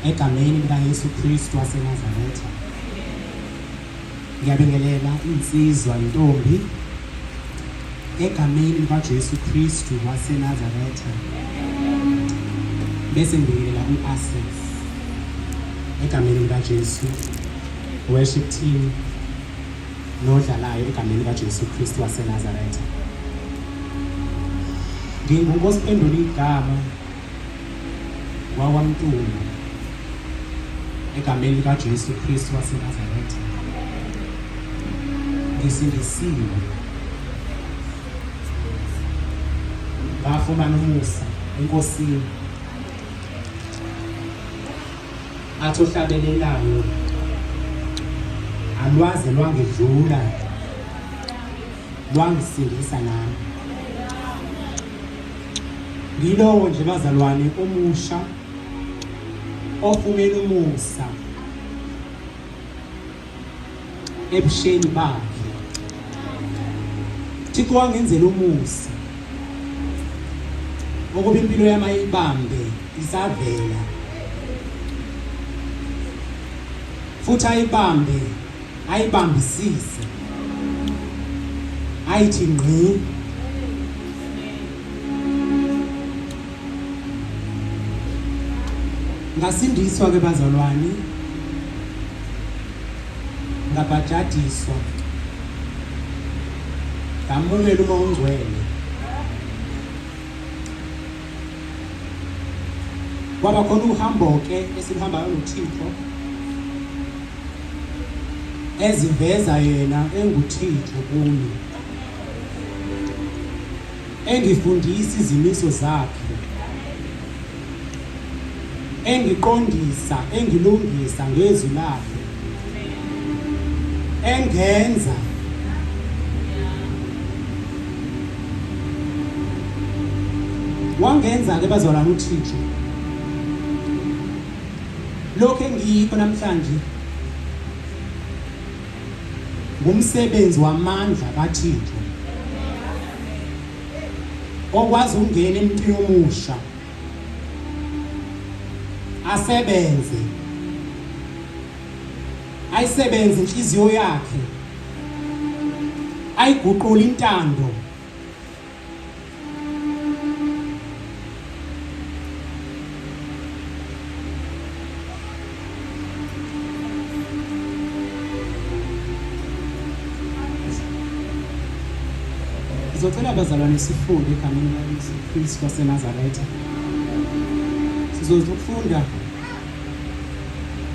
egameni likaYesu Kristu waseNazaretha. Ngiyabingelela insizwa intombi egameni likaJesu Kristu waseNazaretha. Bese ngibingelela u-Access egameni likaJesu, worship team nodlalayo egameni likaJesu Kristu waseNazaretha. Nkosiphendule igama wakwamntulu egameni likaJesu Kristu waseNazaretha. Ngisindisiwe, ngafumana umusa enkosini athi ohlabelelayo alwaze lwangedlula lwangisindisa nami. Ngilowo nje bazalwane omusha ofumene umusa ebusheni bakhe. Thixo wangenzela umusa ukuba impilo yami ayibambe isavela, futhi ayibambisise, ayithi ngqi. Ngasindiswa ke bazalwane, ngabhajadiswa, ngamulela umoya ongcwele. Kwaba khona uhambo ke esihambayo noThixo, eziveza yena enguThixo kuni, engifundisa izimiso zakhe, engiqondisa, engilungisa ngezwi lakhe, engenza wangenza ke bazalwane uThixo lokho engiyikho namhlanje ngumsebenzi wamandla kaThixo okwazi ukungena emntwini omusha, asebenze, ayisebenze inhliziyo yakhe, ayiguqule intando, sizocela abazalwane sifunde egameni likaYesu Kristu waseNazaretha. Sizokufunda